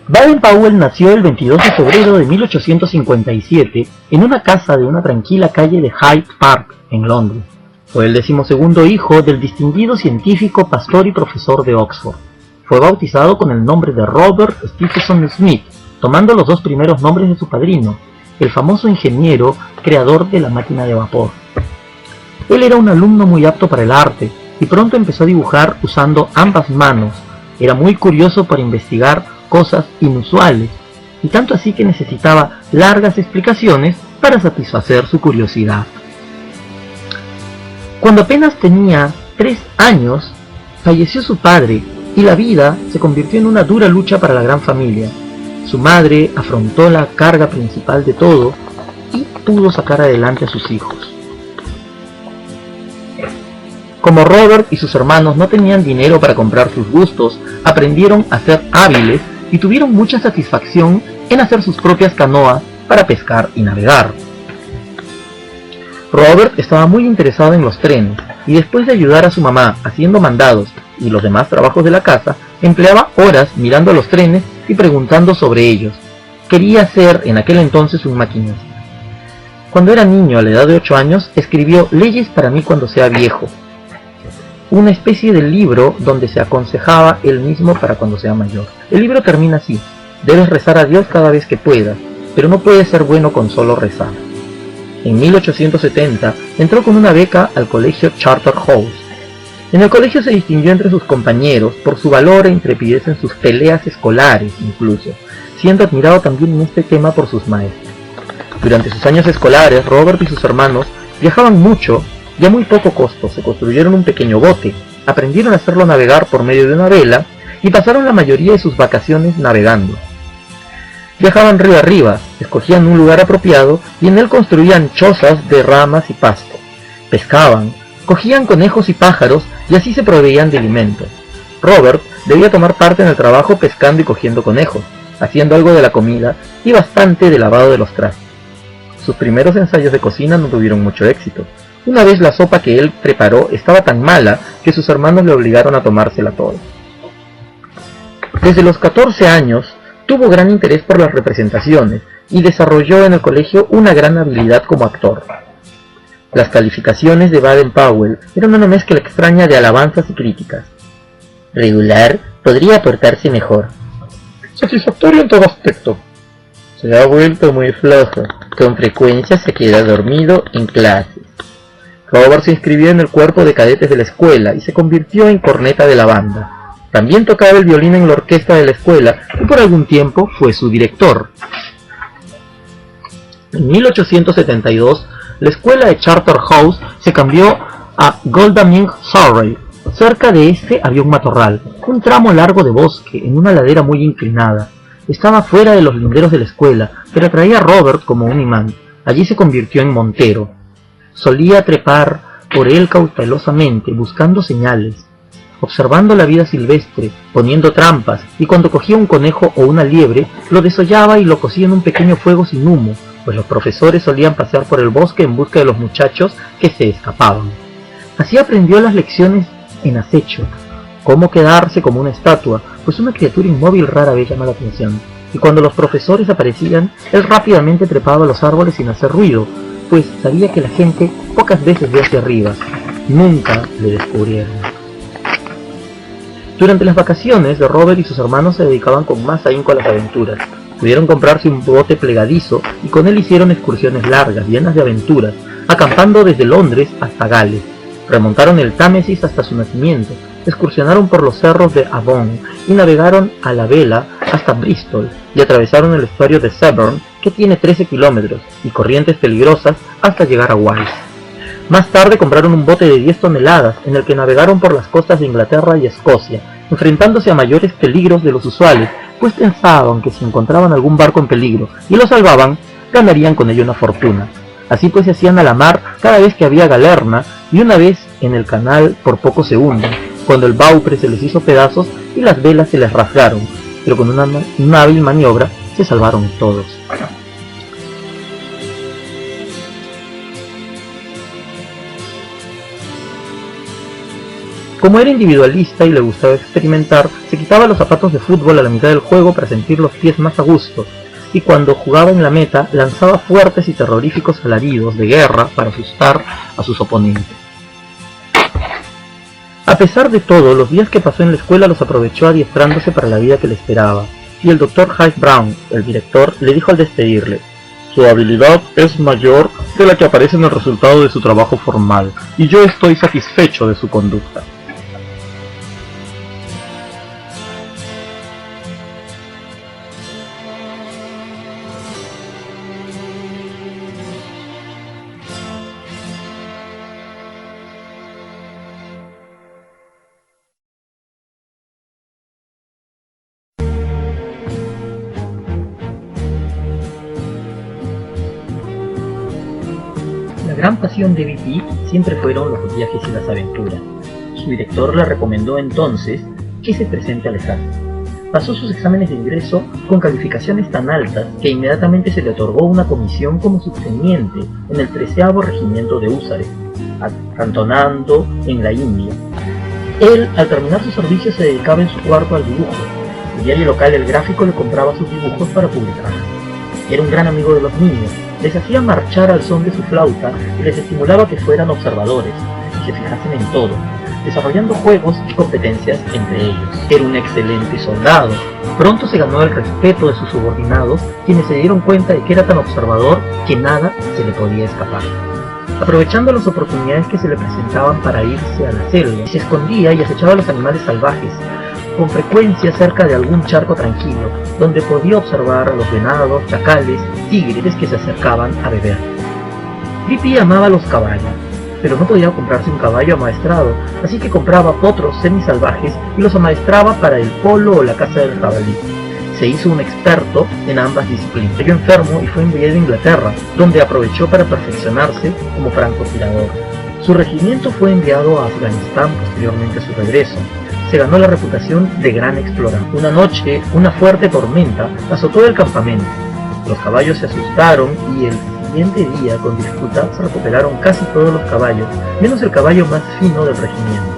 Baden-Powell nació el 22 de febrero de 1857 en una casa de una tranquila calle de Hyde Park, en Londres. Fue el 12º hijo del distinguido científico, pastor y profesor de Oxford. Fue bautizado con el nombre de Robert Stephenson Smith, tomando los dos primeros nombres de su padrino, el famoso ingeniero creador de la máquina de vapor. Él era un alumno muy apto para el arte y pronto empezó a dibujar usando ambas manos. Era muy curioso para investigar cosas inusuales, y tanto así que necesitaba largas explicaciones para satisfacer su curiosidad. Cuando apenas tenía 3 años, falleció su padre y la vida se convirtió en una dura lucha para la gran familia. Su madre afrontó la carga principal de todo y pudo sacar adelante a sus hijos. Como Robert y sus hermanos no tenían dinero para comprar sus gustos, aprendieron a ser hábiles y tuvieron mucha satisfacción en hacer sus propias canoas para pescar y navegar. Robert estaba muy interesado en los trenes y después de ayudar a su mamá haciendo mandados y los demás trabajos de la casa, empleaba horas mirando los trenes y preguntando sobre ellos. Quería ser en aquel entonces un maquinista. Cuando era niño, a la edad de 8 años, escribió Leyes para mí cuando sea viejo, una especie de libro donde se aconsejaba él mismo para cuando sea mayor. El libro termina así: debes rezar a Dios cada vez que puedas, pero no puedes ser bueno con solo rezar. En 1870 entró con una beca al colegio Charterhouse. En el colegio se distinguió entre sus compañeros por su valor e intrepidez en sus peleas escolares incluso, siendo admirado también en este tema por sus maestros. Durante sus años escolares, Robert y sus hermanos viajaban mucho y a muy poco costo. Se construyeron un pequeño bote, aprendieron a hacerlo navegar por medio de una vela y pasaron la mayoría de sus vacaciones navegando. Viajaban río arriba, escogían un lugar apropiado y en él construían chozas de ramas y pasto. Pescaban, cogían conejos y pájaros y así se proveían de alimentos. Robert debía tomar parte en el trabajo pescando y cogiendo conejos, haciendo algo de la comida y bastante de lavado de los trastes. Sus primeros ensayos de cocina no tuvieron mucho éxito. Una vez la sopa que él preparó estaba tan mala que sus hermanos le obligaron a tomársela toda. Desde los 14 años tuvo gran interés por las representaciones y desarrolló en el colegio una gran habilidad como actor. Las calificaciones de Baden-Powell eran una mezcla extraña de alabanzas y críticas. Regular, podría portarse mejor. Satisfactorio en todo aspecto. Se ha vuelto muy flojo. Con frecuencia se queda dormido en clases. Robert se inscribió en el cuerpo de cadetes de la escuela y se convirtió en corneta de la banda. También tocaba el violín en la orquesta de la escuela y por algún tiempo fue su director. En 1872, la escuela de Charterhouse se cambió a Godalming, Surrey. Cerca de este había un matorral, un tramo largo de bosque en una ladera muy inclinada. Estaba fuera de los linderos de la escuela, pero atraía a Robert como un imán. Allí se convirtió en montero. Solía trepar por él cautelosamente, buscando señales, observando la vida silvestre, poniendo trampas, y cuando cogía un conejo o una liebre, lo desollaba y lo cocía en un pequeño fuego sin humo, pues los profesores solían pasear por el bosque en busca de los muchachos que se escapaban. Así aprendió las lecciones en acecho, cómo quedarse como una estatua, pues una criatura inmóvil rara vez llama la atención, y cuando los profesores aparecían, él rápidamente trepaba a los árboles sin hacer ruido, pues sabía que la gente pocas veces ve hacia arriba. Nunca le descubrieron. Durante las vacaciones, Robert y sus hermanos se dedicaban con más ahínco a las aventuras. Pudieron comprarse un bote plegadizo y con él hicieron excursiones largas, llenas de aventuras, acampando desde Londres hasta Gales. Remontaron el Támesis hasta su nacimiento, excursionaron por los cerros de Avon y navegaron a la vela hasta Bristol y atravesaron el estuario de Severn, que tiene 13 kilómetros, y corrientes peligrosas hasta llegar a Wales. Más tarde compraron un bote de 10 toneladas en el que navegaron por las costas de Inglaterra y Escocia, enfrentándose a mayores peligros de los usuales, pues pensaban que si encontraban algún barco en peligro y lo salvaban, ganarían con ello una fortuna. Así pues se hacían a la mar cada vez que había galerna, y una vez en el canal por poco se hunden, cuando el baupre se les hizo pedazos y las velas se les rasgaron, pero con una hábil maniobra se salvaron todos. Como era individualista y le gustaba experimentar, se quitaba los zapatos de fútbol a la mitad del juego para sentir los pies más a gusto, y cuando jugaba en la meta lanzaba fuertes y terroríficos alaridos de guerra para asustar a sus oponentes. A pesar de todo, los días que pasó en la escuela los aprovechó adiestrándose para la vida que le esperaba, y el Dr. Hyde Brown, el director, le dijo al despedirle: «Su habilidad es mayor de la que aparece en el resultado de su trabajo formal, y yo estoy satisfecho de su conducta». La gran pasión de B.P. siempre fueron los viajes y las aventuras. Su director le recomendó entonces que se presente al ejército. Pasó sus exámenes de ingreso con calificaciones tan altas que inmediatamente se le otorgó una comisión como subteniente en el 13º Regimiento de Húsares, acantonado en la India. Él, al terminar su servicio, se dedicaba en su cuarto al dibujo. El diario local El Gráfico le compraba sus dibujos para publicarlos. Era un gran amigo de los niños, les hacía marchar al son de su flauta y les estimulaba que fueran observadores y se fijasen en todo, desarrollando juegos y competencias entre ellos. Era un excelente soldado. Pronto se ganó el respeto de sus subordinados, quienes se dieron cuenta de que era tan observador que nada se le podía escapar. Aprovechando las oportunidades que se le presentaban para irse a la selva, se escondía y acechaba a los animales salvajes, con frecuencia cerca de algún charco tranquilo, donde podía observar a los venados, chacales, tigres que se acercaban a beber. B.P. amaba los caballos, pero no podía comprarse un caballo amaestrado, así que compraba potros semisalvajes y los amaestraba para el polo o la caza del jabalí. Se hizo un experto en ambas disciplinas. Cayó enfermo y fue enviado a Inglaterra, donde aprovechó para perfeccionarse como francotirador. Su regimiento fue enviado a Afganistán posteriormente a su regreso. Se ganó la reputación de gran explorador. Una noche, una fuerte tormenta azotó el campamento. Los caballos se asustaron y el siguiente día, con dificultad, se recuperaron casi todos los caballos, menos el caballo más fino del regimiento.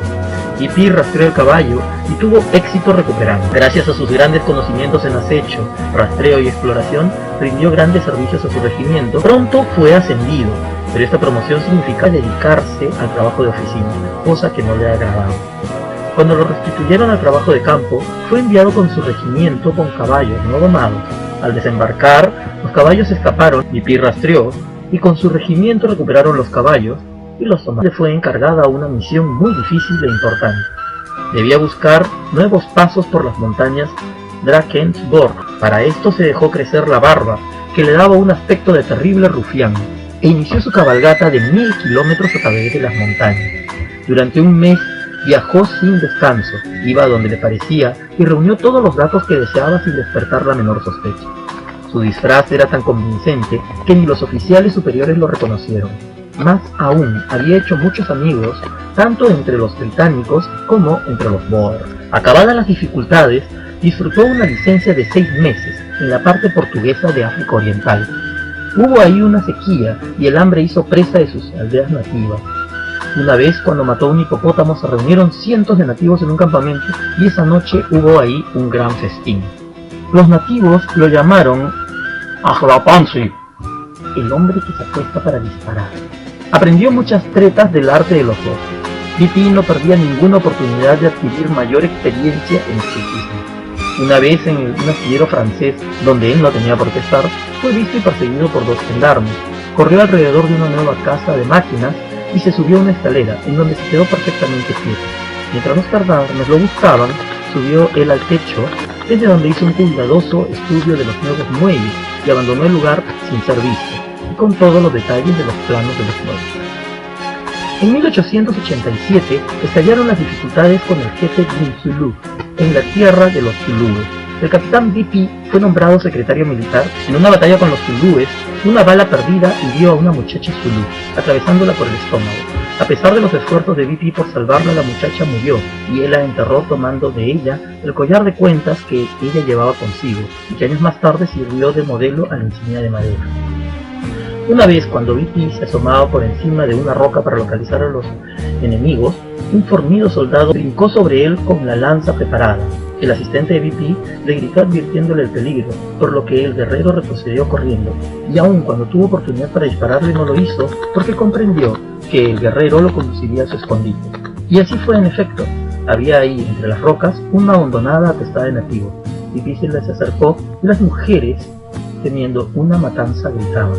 B.P. rastreó el caballo y tuvo éxito recuperando. Gracias a sus grandes conocimientos en acecho, rastreo y exploración, rindió grandes servicios a su regimiento. Pronto fue ascendido, pero esta promoción significa dedicarse al trabajo de oficina, cosa que no le agradaba. Cuando lo restituyeron al trabajo de campo, fue enviado con su regimiento con caballos no domados. Al desembarcar, los caballos escaparon, B.P. rastreó, y con su regimiento recuperaron los caballos y los tomaron. Le fue encargada una misión muy difícil e importante. Debía buscar nuevos pasos por las montañas Drakensborg. Para esto se dejó crecer la barba, que le daba un aspecto de terrible rufián, e inició su cabalgata de 1000 kilómetros a través de las montañas. Durante un mes viajó sin descanso, iba a donde le parecía y reunió todos los datos que deseaba sin despertar la menor sospecha. Su disfraz era tan convincente que ni los oficiales superiores lo reconocieron. Más aún, había hecho muchos amigos, tanto entre los británicos como entre los Boer. Acabadas las dificultades, disfrutó una licencia de 6 meses en la parte portuguesa de África Oriental. Hubo ahí una sequía y el hambre hizo presa de sus aldeas nativas. Una vez, cuando mató a un hipopótamo, se reunieron cientos de nativos en un campamento y esa noche hubo ahí un gran festín. Los nativos lo llamaron Aglapansi, el hombre que se acuesta para disparar. Aprendió muchas tretas del arte de los dos. B.P. no perdía ninguna oportunidad de adquirir mayor experiencia en escultismo. Una vez en un astillero francés, donde él no tenía por qué estar, fue visto y perseguido por 2 gendarmes. Corrió alrededor de una nueva casa de máquinas y se subió a una escalera, en donde se quedó perfectamente quieto. Mientras los gendarmes lo buscaban, subió él al techo, desde donde hizo un cuidadoso estudio de los nuevos muelles y abandonó el lugar sin ser visto, y con todos los detalles de los planos de los muelles. En 1887 estallaron las dificultades con el jefe Din Zulu en la tierra de los zulúes. El capitán B.P. fue nombrado secretario militar. En una batalla con los zulúes, una bala perdida hirió a una muchacha zulú, atravesándola por el estómago. A pesar de los esfuerzos de B.P. por salvarla, la muchacha murió y él la enterró tomando de ella el collar de cuentas que ella llevaba consigo y que años más tarde sirvió de modelo a la insignia de madera. Una vez, cuando B.P. se asomaba por encima de una roca para localizar a los enemigos, un fornido soldado brincó sobre él con la lanza preparada. El asistente de BP le gritó advirtiéndole el peligro, por lo que el guerrero retrocedió corriendo, y aun cuando tuvo oportunidad para dispararle no lo hizo porque comprendió que el guerrero lo conduciría a su escondite. Y así fue en efecto. Había ahí, entre las rocas, una hondonada atestada de nativos. BP se les acercó y las mujeres, temiendo una matanza, gritaban.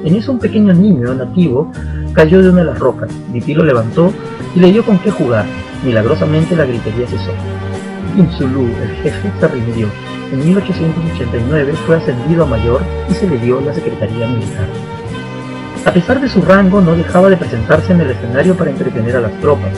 En eso un pequeño niño nativo cayó de una de las rocas. BP lo levantó y le dio con qué jugar. Milagrosamente la gritería cesó. Ibn Zulu, el jefe, se rindió. En 1889 fue ascendido a mayor y se le dio la secretaría militar. A pesar de su rango, no dejaba de presentarse en el escenario para entretener a las tropas.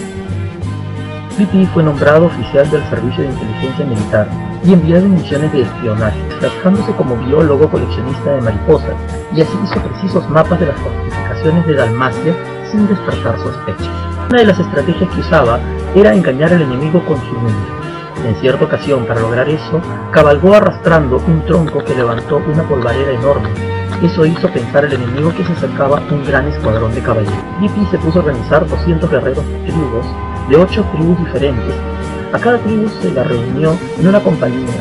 BP fue nombrado oficial del Servicio de Inteligencia Militar y enviado en misiones de espionaje, trabajándose como biólogo coleccionista de mariposas, y así hizo precisos mapas de las fortificaciones de Dalmacia sin despertar sospechas. Una de las estrategias que usaba era engañar al enemigo con su número. En cierta ocasión, para lograr eso, cabalgó arrastrando un tronco que levantó una polvareda enorme. Eso hizo pensar al enemigo que se acercaba un gran escuadrón de caballeros. BP se puso a organizar 200 guerreros tribus de 8 tribus diferentes. A cada tribu se la reunió en una compañía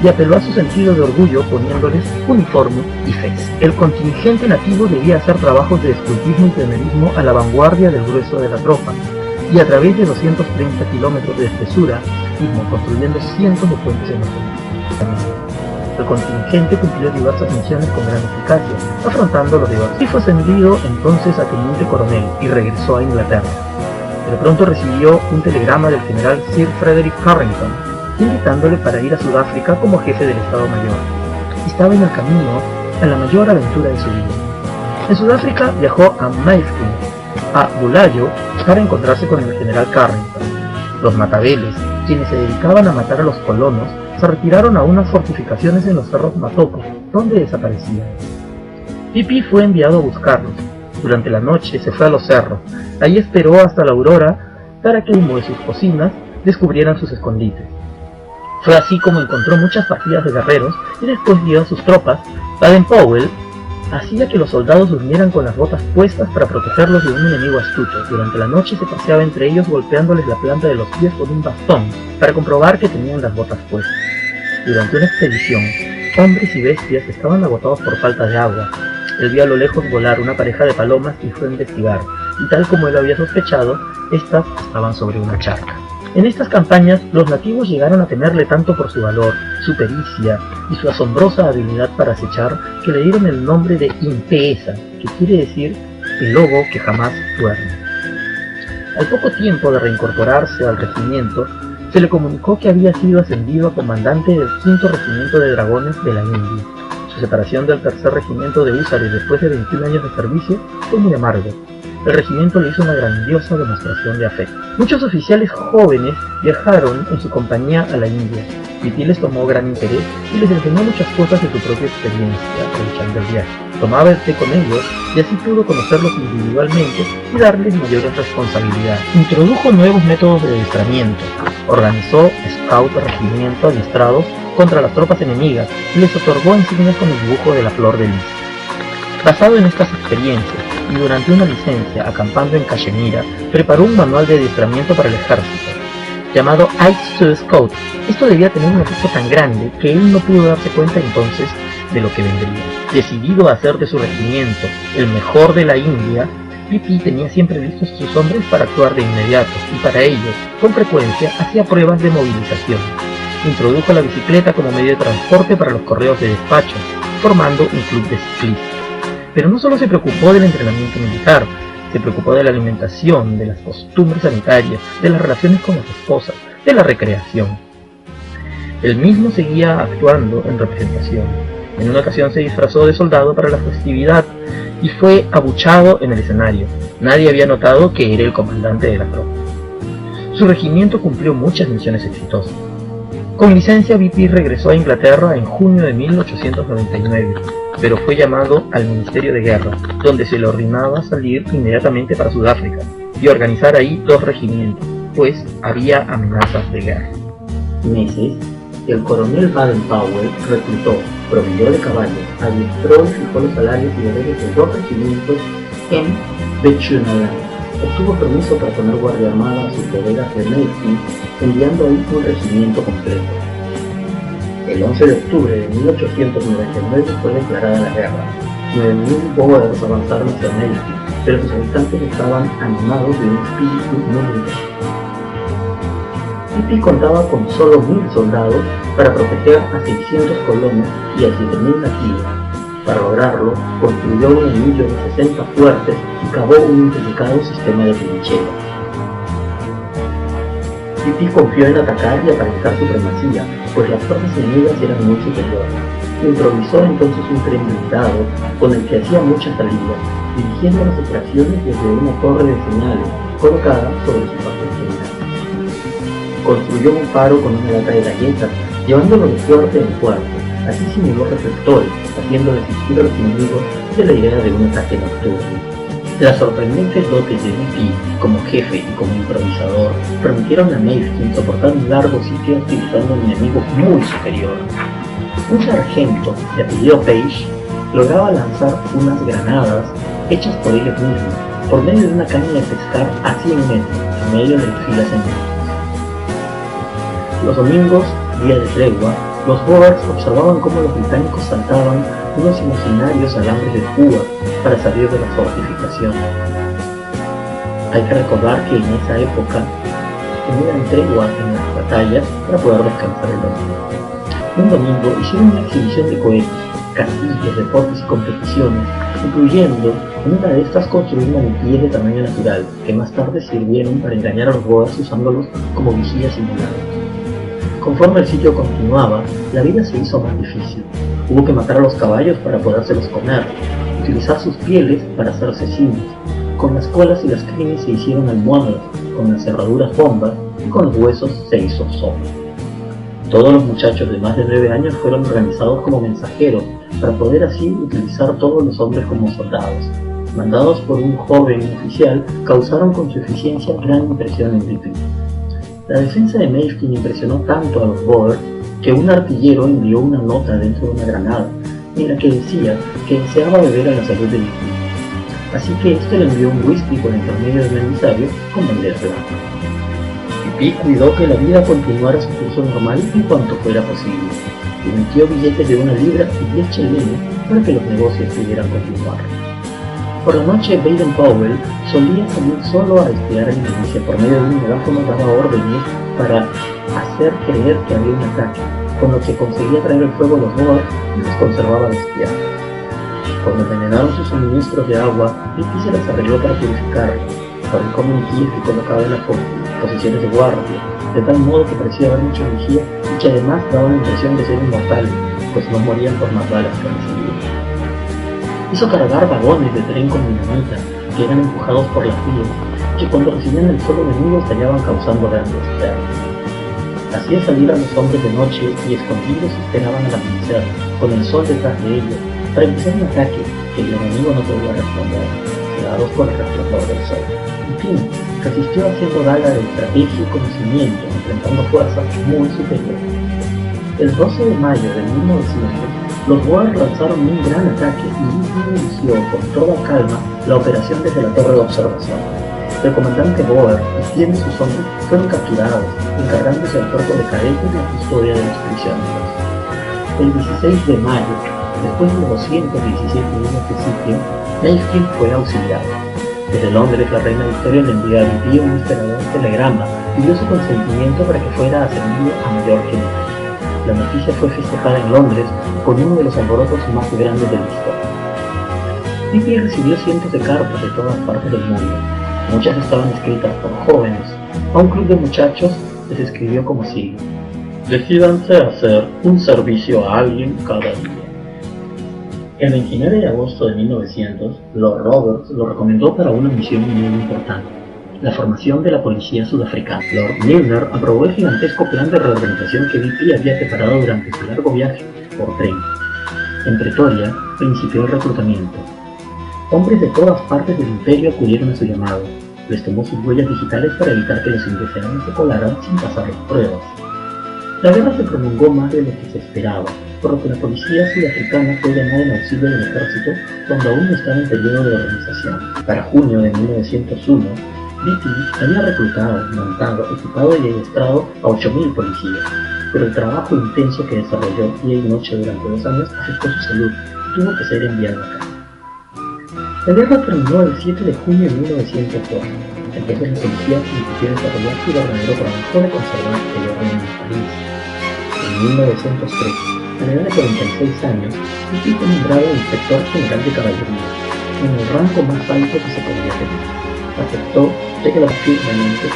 y apeló a su sentido de orgullo poniéndoles uniforme y fez. El contingente nativo debía hacer trabajos de escultismo y pionerismo a la vanguardia del grueso de la tropa, y a través de 230 kilómetros de espesura, mismo construyendo cientos de puentes en los caminos. El contingente cumplió diversas misiones con gran eficacia, afrontando los diversos. Y fue ascendido entonces a teniente coronel y regresó a Inglaterra. Pero pronto recibió un telegrama del general Sir Frederick Carrington, invitándole para ir a Sudáfrica como jefe del Estado Mayor. Estaba en el camino a la mayor aventura de su vida. En Sudáfrica viajó a Mafeking, a Bulawayo, para encontrarse con el general Carrington. Los matabeles, quienes se dedicaban a matar a los colonos, se retiraron a unas fortificaciones en los cerros Matopo, donde desaparecían. BP fue enviado a buscarlos. Durante la noche se fue a los cerros. Ahí esperó hasta la aurora para que el humo de sus cocinas descubrieran sus escondites. Fue así como encontró muchas partidas de guerreros y después dio a sus tropas. Baden-Powell hacía que los soldados durmieran con las botas puestas para protegerlos de un enemigo astuto. Durante la noche se paseaba entre ellos golpeándoles la planta de los pies con un bastón para comprobar que tenían las botas puestas. Durante una expedición, hombres y bestias estaban agotados por falta de agua. Él vio a lo lejos volar una pareja de palomas y fue a investigar, y tal como él había sospechado, estas estaban sobre una charca. En estas campañas, los nativos llegaron a temerle tanto por su valor, su pericia y su asombrosa habilidad para acechar, que le dieron el nombre de Impesa, que quiere decir el lobo que jamás duerme. Al poco tiempo de reincorporarse al regimiento, se le comunicó que había sido ascendido a comandante del 5º Regimiento de Dragones de la India. Su separación del 3er Regimiento de Húsares después de 21 años de servicio fue muy amargo. El regimiento le hizo una grandiosa demostración de afecto. Muchos oficiales jóvenes viajaron en su compañía a la India. BP les tomó gran interés y les enseñó muchas cosas de su propia experiencia aprovechando el viaje. Tomaba el té con ellos y así pudo conocerlos individualmente y darles mayores responsabilidades. Introdujo nuevos métodos de adiestramiento. Organizó scouts de regimiento adiestrados contra las tropas enemigas y les otorgó insignias con el dibujo de la flor de lis. Basado en estas experiencias y durante una licencia acampando en Cachemira, preparó un manual de adiestramiento para el ejército, llamado Aids to the Scout. Esto debía tener un efecto tan grande que él no pudo darse cuenta entonces de lo que vendría. Decidido a hacer de su regimiento el mejor de la India, BP tenía siempre listos sus hombres para actuar de inmediato, y para ello, con frecuencia, hacía pruebas de movilización. Introdujo la bicicleta como medio de transporte para los correos de despacho, formando un club de ciclistas. Pero no solo se preocupó del entrenamiento militar, se preocupó de la alimentación, de las costumbres sanitarias, de las relaciones con las esposas, de la recreación. Él mismo seguía actuando en representación. En una ocasión se disfrazó de soldado para la festividad y fue abuchado en el escenario. Nadie había notado que era el comandante de la tropa. Su regimiento cumplió muchas misiones exitosas. Con licencia, BP regresó a Inglaterra en junio de 1899, pero fue llamado al Ministerio de Guerra, donde se le ordenaba salir inmediatamente para Sudáfrica y organizar ahí 2 regimientos, pues había amenazas de guerra. Meses, el coronel Baden-Powell reclutó, proveyó de caballos, adiestró y fijó los salarios y deberes de 2 regimientos en Bechuanaland. obtuvo permiso para poner guardia armada a sus bodegas de Mayfield, enviando ahí un regimiento completo. El 11 de octubre de 1899 fue declarada la guerra. 9.000 boers avanzaron hacia Mayfield, pero sus habitantes estaban animados de un espíritu muy intenso. Pippi contaba con solo 1.000 soldados para proteger a 600 colonos y a 7.000 nativos. Para lograrlo, construyó un anillo de 60 fuertes y cavó un intrincado sistema de trincheras. Pippi confió en atacar y aparentar supremacía, pues las fuerzas enemigas eran muy superiores. Improvisó entonces un tren blindado con el que hacía muchas salidas, dirigiendo las operaciones desde una torre de señales colocada sobre su cuartel general. Construyó un faro con una lata de galletas, llevándolo de puerta en puerta. Así simuló reflectores, haciendo desistir a los enemigos de la idea de un ataque nocturno. Las sorprendentes dotes de Pippi como jefe y como improvisador permitieron a Mayfield soportar un largo sitio utilizando un enemigo muy superior. Un sargento de apellido Page lograba lanzar unas granadas hechas por ellos mismos por medio de una caña de pescar a 100 metros en medio de las filas enemigas. Los domingos, día de tregua, los boers observaban cómo los británicos saltaban unos imaginarios alambres de púa para salir de la fortificación. Hay que recordar que en esa época tenían tregua en las batallas para poder descansar el domingo. Un domingo hicieron una exhibición de cohetes, castillos, deportes y competiciones, incluyendo en una de estas construir maniquíes de tamaño natural, que más tarde sirvieron para engañar a los boers usándolos como vigías simulados. Conforme el sitio continuaba, la vida se hizo más difícil. Hubo que matar a los caballos para podérselos comer, utilizar sus pieles para hacer cecinos. Con las colas y las crines se hicieron almohadas, con las cerraduras bombas y con los huesos se hizo sopa. Todos los muchachos de más de 9 años fueron organizados como mensajeros para poder así utilizar todos los hombres como soldados. Mandados por un joven oficial, causaron con su eficiencia gran impresión en Pippi. La defensa de Mayfield impresionó tanto a los boers que un artillero envió una nota dentro de una granada en la que decía que deseaba beber a la salud de Pippi. Así que este le envió un whisky por intermedio del emisario con bandera blanca. Pippi cuidó que la vida continuara su curso normal en cuanto fuera posible. Emitió billetes de 1 libra y 10 chelines para que los negocios pudieran continuar. Por la noche, Baden-Powell solía salir solo a espiar a la milicia. Por medio de un megáfono daba órdenes para hacer creer que había un ataque, con lo que conseguía traer el fuego a los boers y los conservaba de espiar. Cuando envenenaron sus suministros de agua, Pippi se las arregló para purificarlos. Fabricó maniquíes que colocaba en las posiciones de guardia, de tal modo que parecía haber mucha energía y que además daba la impresión de ser inmortales, pues no morían por más balas que recibían. Hizo cargar vagones de tren con dinamita que eran empujados por las vías, que cuando recibían el fuego enemigo estallaban causando grandes pérdidas. Hacía salir a los hombres de noche y escondidos esperaban al amanecer, con el sol detrás de ellos, para empezar un ataque que el enemigo no podía responder, cegados por el resplandor del sol. En fin, resistió haciendo gala de estrategia y conocimiento, enfrentando fuerzas muy superiores. El 12 de mayo de 1900, los boers lanzaron un gran ataque y inició con toda calma la operación desde la torre de observación. El comandante Boer y 100 de sus hombres fueron capturados, encargándose al cuerpo de cadetes de la custodia de los prisioneros. El 16 de mayo, después de 217 días de sitio, Mayfield fue auxiliado. Desde Londres, la reina Victoria le envió a Pippi un esperador telegrama y dio su consentimiento para que fuera ascendido a mayor general. La noticia fue festejada en Londres con uno de los alborotos más grandes de la historia. Pippi recibió cientos de cartas de todas partes del mundo. Muchas estaban escritas por jóvenes. A un club de muchachos les escribió como sigue: decídanse a hacer un servicio a alguien cada día. El 29 de agosto de 1900, Lord Roberts lo recomendó para una misión muy importante: la formación de la policía sudafricana. Lord Milner aprobó el gigantesco plan de reorganización que Pippi había preparado durante su largo viaje por tren. En Pretoria principió el reclutamiento. Hombres de todas partes del imperio acudieron a su llamado. Les tomó sus huellas digitales para evitar que los indeseables se colaran sin pasar las pruebas. La guerra se prolongó más de lo que se esperaba. por lo que la policía sudafricana fue llamada en auxilio del ejército cuando aún no estaba en periodo de organización. Para junio de 1901, BP había reclutado, montado, equipado y adiestrado a 8.000 policías, pero el trabajo intenso que desarrolló día y noche durante 2 años afectó su salud y tuvo que ser enviado a casa. La guerra terminó el 7 de junio de 1904, entonces la policía inició a desarrollar su verdadero trabajo de conservar el orden en el país. En 1903, a la edad de 46 años, BP fue nombrado inspector general de caballería, en el rango más alto que se podía tener. Aceptó ya que la firmemente.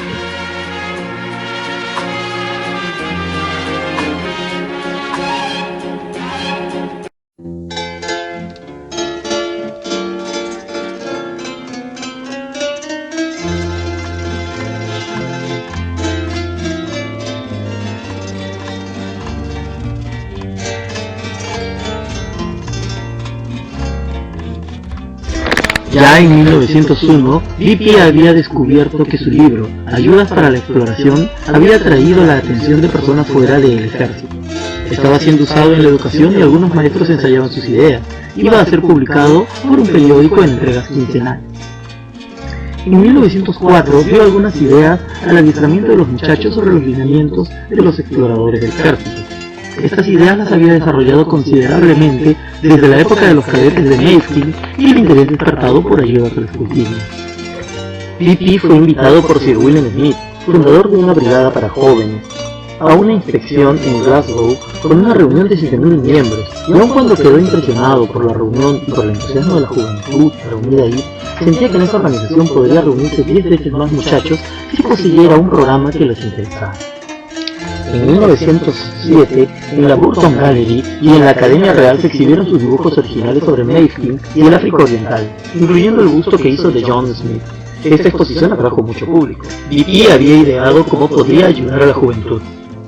Ya en 1901, BP había descubierto que su libro, Ayudas para la Exploración, había atraído la atención de personas fuera del ejército. Estaba siendo usado en la educación y algunos maestros ensayaban sus ideas. Iba a ser publicado por un periódico en entregas quincenales. En 1904 dio algunas ideas al adiestramiento de los muchachos sobre los lineamientos de los exploradores del ejército. Estas ideas las había desarrollado considerablemente desde la época de los cadetes de Mayfield y el interés despertado por Ayudas al Escultismo. BP fue invitado por Sir William Smith, fundador de una brigada para jóvenes, a una inspección en Glasgow con una reunión de 7.000 miembros, y aun cuando quedó impresionado por la reunión y por el entusiasmo de la juventud reunida ahí, sentía que en esa organización podría reunirse 10 veces más muchachos si consiguiera un programa que les interesara. En 1907, en la Burton Gallery y en la Academia Real se exhibieron sus dibujos originales sobre Mayfield y el África Oriental, incluyendo el busto que hizo de John Smith. Esta exposición atrajo mucho público. BP había ideado cómo podría ayudar a la juventud.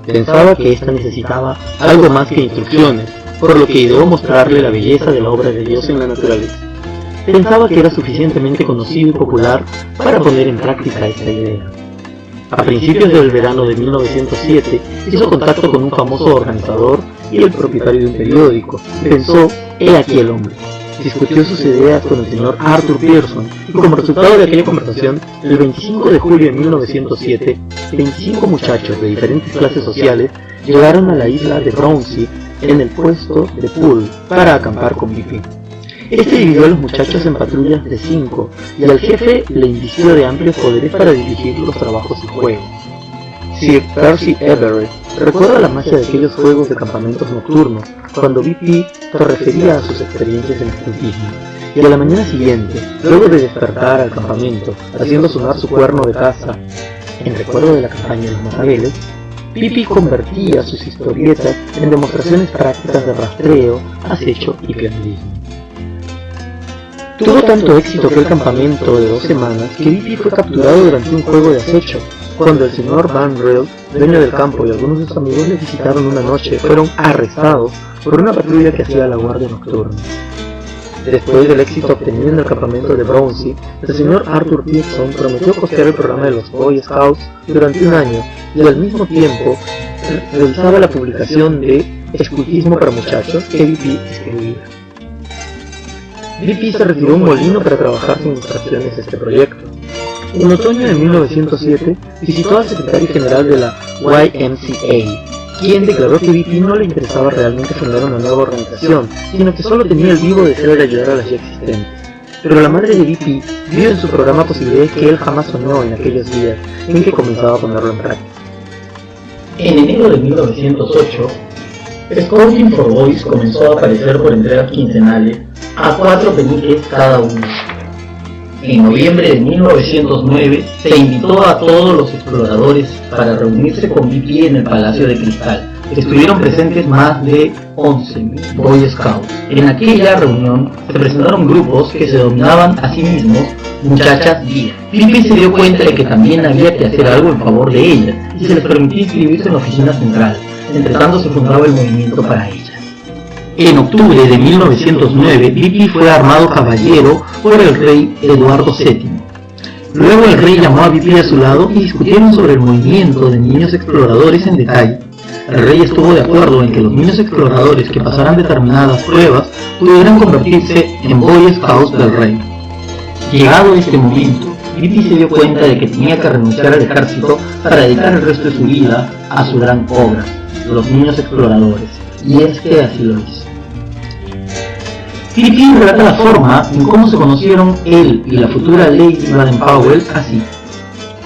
Pensaba que ésta necesitaba algo más que instrucciones, por lo que ideó mostrarle la belleza de la obra de Dios en la naturaleza. Pensaba que era suficientemente conocido y popular para poner en práctica esta idea. A principios del verano de 1907, hizo contacto con un famoso organizador y el propietario de un periódico, y pensó, he aquí el hombre. Discutió sus ideas con el señor Arthur Pearson, y como resultado de aquella conversación, el 25 de julio de 1907, 25 muchachos de diferentes clases sociales llegaron a la isla de Brownsea en el puesto de Poole para acampar con BP. Este dividió a los muchachos en patrullas de 5 y al jefe le invistió de amplios poderes para dirigir los trabajos y juegos. Sir Percy Everett recuerda la magia de aquellos juegos de campamentos nocturnos cuando BP se refería a sus experiencias en escultismo, y a la mañana siguiente, luego de despertar al campamento, haciendo sonar su cuerno de caza en recuerdo de la campaña de los Macabeles, BP convertía sus historietas en demostraciones prácticas de rastreo, acecho y pianismo. Tuvo tanto éxito aquel campamento de 2 semanas que BP fue capturado durante un juego de acecho. Cuando el señor Van Rell, dueño del campo, y algunos de sus amigos le visitaron una noche, fueron arrestados por una patrulla que hacía la guardia nocturna. Después del éxito obtenido en el campamento de Brownsea, el señor Arthur Pearson prometió costear el programa de los Boy Scouts durante 1 año y al mismo tiempo realizaba la publicación de Escultismo para Muchachos que BP escribía. BP se retiró a un molino para trabajar sin distracciones este proyecto. En otoño de 1907 visitó al secretario general de la YMCA, quien declaró que BP no le interesaba realmente fundar una nueva organización, sino que solo tenía el vivo deseo de ayudar a las ya existentes. Pero la madre de BP vio en su programa posibilidades que él jamás soñó en aquellos días en que comenzaba a ponerlo en práctica. En enero de 1908, Scouting for Boys comenzó a aparecer por entregas quincenales a 4 peniques cada uno. En noviembre de 1909 se invitó a todos los exploradores para reunirse con BP en el Palacio de Cristal. Estuvieron presentes más de 11.000 Boy Scouts. En aquella reunión se presentaron grupos que se denominaban a sí mismos muchachas guía. BP se dio cuenta de que también había que hacer algo en favor de ellas y se les permitió inscribirse en la oficina central. Entre tanto se fundaba el movimiento para ellas. En octubre de 1909, BP fue armado caballero por el rey Eduardo VII. Luego el rey llamó a Bipi a su lado y discutieron sobre el movimiento de niños exploradores en detalle. El rey estuvo de acuerdo en que los niños exploradores que pasaran determinadas pruebas pudieran convertirse en Boy Scouts del rey. Llegado este momento, Bipi se dio cuenta de que tenía que renunciar al ejército para dedicar el resto de su vida a su gran obra, los niños exploradores, y es que así lo hizo. Bipi relata la forma en cómo se conocieron él y la futura Lady Baden-Powell así.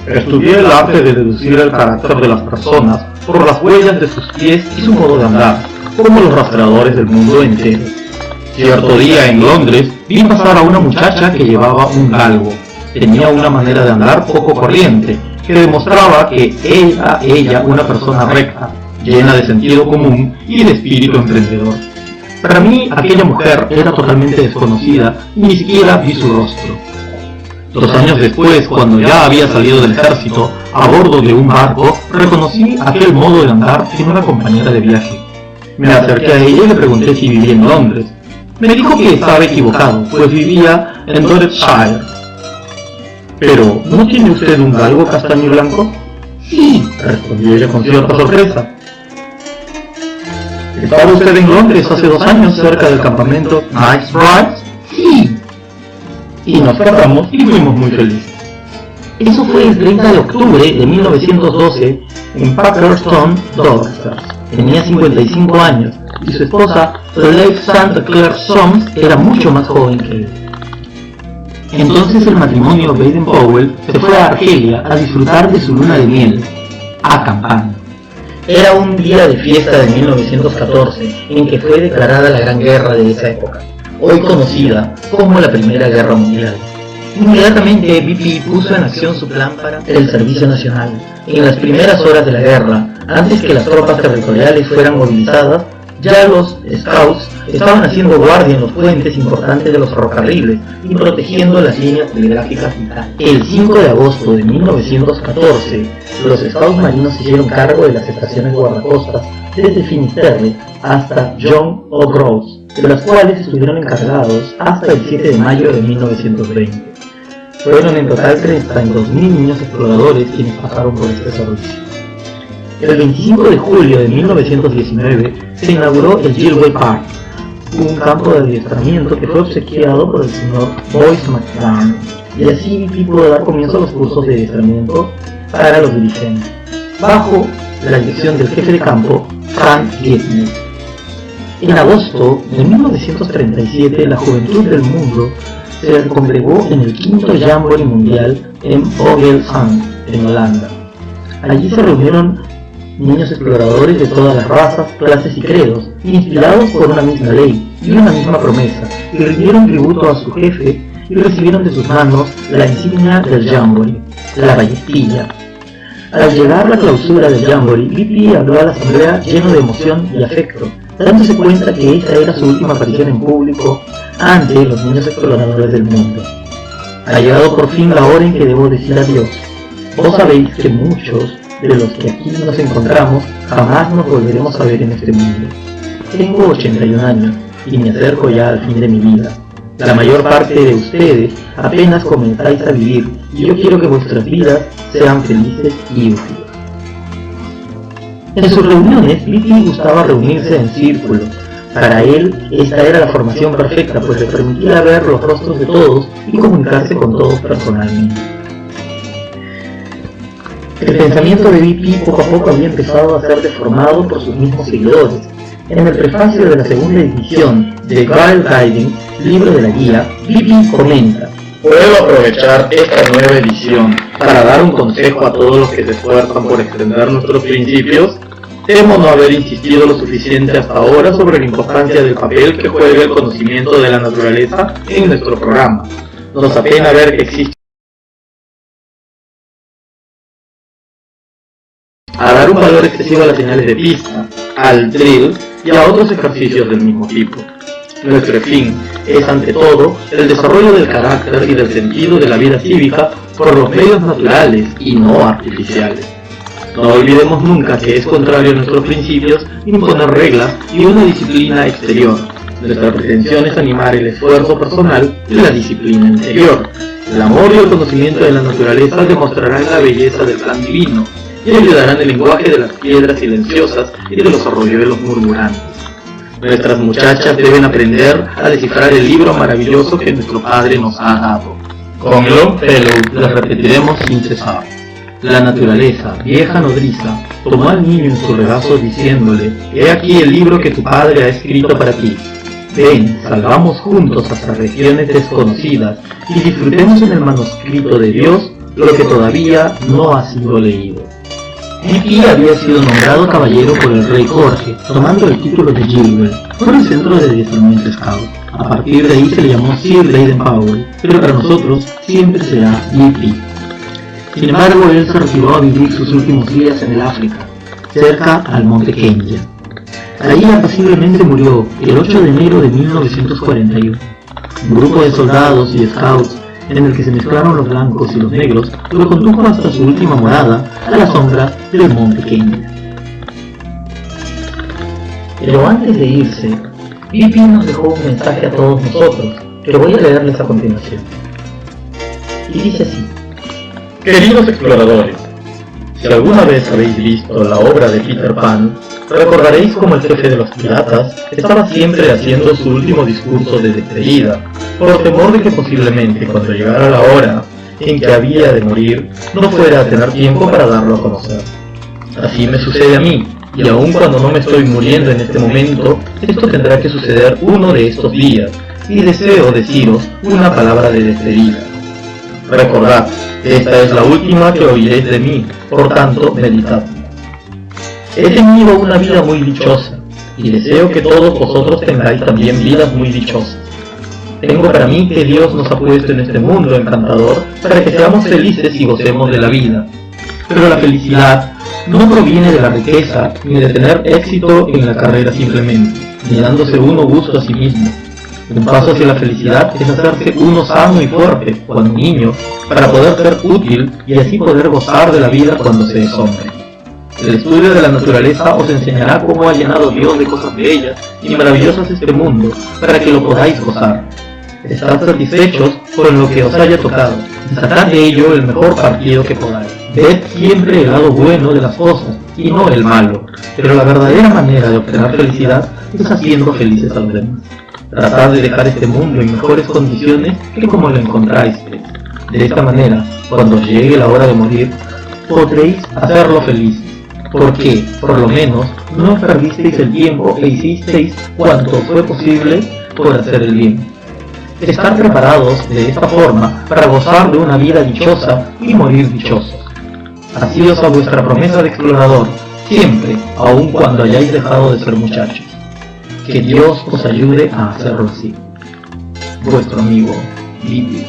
Estudié el arte de deducir el carácter de las personas por las huellas de sus pies y su modo de andar, como los rastreadores del mundo entero. Cierto día en Londres vi pasar a una muchacha que llevaba un galgo. Tenía una manera de andar poco corriente, que demostraba que era ella una persona recta, llena de sentido común y de espíritu emprendedor. Para mí, aquella mujer era totalmente desconocida y ni siquiera vi su rostro. 2 años después, cuando ya había salido del ejército, a bordo de un barco, reconocí aquel modo de andar en una compañera de viaje. Me acerqué a ella y le pregunté si vivía en Londres. Me dijo que estaba equivocado, pues vivía en Dorsetshire. «Pero, ¿no tiene usted un galgo castaño y blanco?» «Sí», respondió ella con cierta sorpresa. «¿Estaba usted en Londres hace 2 años cerca del campamento Knightsbridge?» «Sí». Y nos casamos y fuimos muy felices. Eso fue el 30 de octubre de 1912 en Paterson, Dorset. Tenía 55 años y su esposa, Lady St. Clair Soames, era mucho más joven que él. Entonces el matrimonio Baden-Powell se fue a Argelia a disfrutar de su luna de miel, acampando. Era un día de fiesta de 1914 en que fue declarada la Gran Guerra de esa época, hoy conocida como la Primera Guerra Mundial. Inmediatamente Bipi puso en acción su plan para el servicio nacional. En las primeras horas de la guerra, antes que las tropas territoriales fueran movilizadas, ya los Scouts estaban haciendo guardia en los puentes importantes de los ferrocarriles y protegiendo las líneas telegráficas vitales. El 5 de agosto de 1914, los Scouts marinos se hicieron cargo de las estaciones guardacostas desde Finisterre hasta John O'Groats, de las cuales estuvieron encargados hasta el 7 de mayo de 1920. Fueron en total 32.000 niños exploradores quienes pasaron por este servicio. El 25 de julio de 1919 se inauguró el Gilwell Park, un campo de adiestramiento que fue obsequiado por el señor Boyce McLaren, y así Bipi pudo dar comienzo a los cursos de adiestramiento para los dirigentes, bajo la dirección del jefe de campo, Frank Gitner. En agosto de 1937, la juventud del mundo se congregó en el 5º Jamboree Mundial en Vogelzang, en Holanda. Allí se reunieron niños exploradores de todas las razas, clases y credos, inspirados por una misma ley y una misma promesa, y rindieron tributo a su jefe y recibieron de sus manos la insignia del Jamboree, la ballestilla. Al llegar la clausura del Jamboree, Bipi habló a la asamblea lleno de emoción y afecto, dándose cuenta que esa era su última aparición en público ante los niños exploradores del mundo. Ha llegado por fin la hora en que debo decir adiós. Vos sabéis que muchos de los que aquí nos encontramos jamás nos volveremos a ver en este mundo. Tengo 81 años y me acerco ya al fin de mi vida. La mayor parte de ustedes apenas comenzáis a vivir y yo quiero que vuestras vidas sean felices y útiles. En sus reuniones, Bipi gustaba reunirse en círculo. Para él, esta era la formación perfecta, pues le permitía ver los rostros de todos y comunicarse con todos personalmente. El pensamiento de Bipi poco a poco había empezado a ser deformado por sus mismos seguidores. En el prefacio de la segunda edición de Girl Guiding, libro de la guía, Bipi comenta: Puedo aprovechar esta nueva edición para dar un consejo a todos los que se esfuerzan por extender nuestros principios. Temo no haber insistido lo suficiente hasta ahora sobre la importancia del papel que juega el conocimiento de la naturaleza en nuestro programa. Nos apena ver que existe a dar un valor excesivo a las señales de pista, al drill y a otros ejercicios del mismo tipo. Nuestro fin es ante todo el desarrollo del carácter y del sentido de la vida cívica por los medios naturales y no artificiales. No olvidemos nunca que es contrario a nuestros principios imponer reglas y una disciplina exterior. Nuestra pretensión es animar el esfuerzo personal y la disciplina interior. El amor y el conocimiento de la naturaleza demostrarán la belleza del plan divino y ayudarán el lenguaje de las piedras silenciosas y de los arroyuelos murmurantes. Nuestras muchachas deben aprender a descifrar el libro maravilloso que nuestro Padre nos ha dado. Con Longfellow las repetiremos sin cesar. La naturaleza, vieja nodriza, tomó al niño en su regazo diciéndole: «He aquí el libro que tu padre ha escrito para ti. Ven, salgamos juntos hasta regiones desconocidas y disfrutemos en el manuscrito de Dios lo que todavía no ha sido leído». Pippi había sido nombrado caballero por el rey Jorge, tomando el título de Gilbert, por el centro de adiestramiento scout. A partir de ahí se le llamó Sir Baden Powell, pero para nosotros siempre será Pippi. Sin embargo, él se retiró a vivir sus últimos días en el África, cerca al monte Kenya. Allí apaciblemente murió el 8 de enero de 1941. Un grupo de soldados y scouts en el que se mezclaron los blancos y los negros lo condujo hasta su última morada a la sombra del monte Kenya. Pero antes de irse, Pippi nos dejó un mensaje a todos nosotros, que voy a leerles a continuación. Y dice así: Queridos exploradores, si alguna vez habéis visto la obra de Peter Pan, recordaréis cómo el jefe de los piratas estaba siempre haciendo su último discurso de despedida, por temor de que posiblemente cuando llegara la hora en que había de morir, no fuera a tener tiempo para darlo a conocer. Así me sucede a mí, y aun cuando no me estoy muriendo en este momento, esto tendrá que suceder uno de estos días, y deseo deciros una palabra de despedida. Recordad, esta es la última que oiréis de mí, por tanto, meditad. He tenido una vida muy dichosa, y deseo que todos vosotros tengáis también vidas muy dichosas. Tengo para mí que Dios nos ha puesto en este mundo encantador para que seamos felices y gocemos de la vida. Pero la felicidad no proviene de la riqueza, ni de tener éxito en la carrera simplemente, ni dándose uno gusto a sí mismo. Un paso hacia la felicidad es hacerse uno sano y fuerte cuando niño, para poder ser útil y así poder gozar de la vida cuando se es hombre. El estudio de la naturaleza os enseñará cómo ha llenado Dios de cosas bellas y maravillosas este mundo, para que lo podáis gozar. Estad satisfechos con lo que os haya tocado, y sacad de ello el mejor partido que podáis. Ved siempre el lado bueno de las cosas, y no el malo, pero la verdadera manera de obtener felicidad es haciendo felices a los demás. Tratad de dejar este mundo en mejores condiciones que como lo encontráis. De esta manera, cuando os llegue la hora de morir, podréis hacerlo feliz, porque, por lo menos, no perdisteis el tiempo e hicisteis cuanto fue posible por hacer el bien. Estar preparados de esta forma para gozar de una vida dichosa y morir dichosos. Asíos a vuestra promesa de explorador, siempre, aun cuando hayáis dejado de ser muchachos. Que Dios os ayude a hacerlo así. Vuestro amigo, Pippi.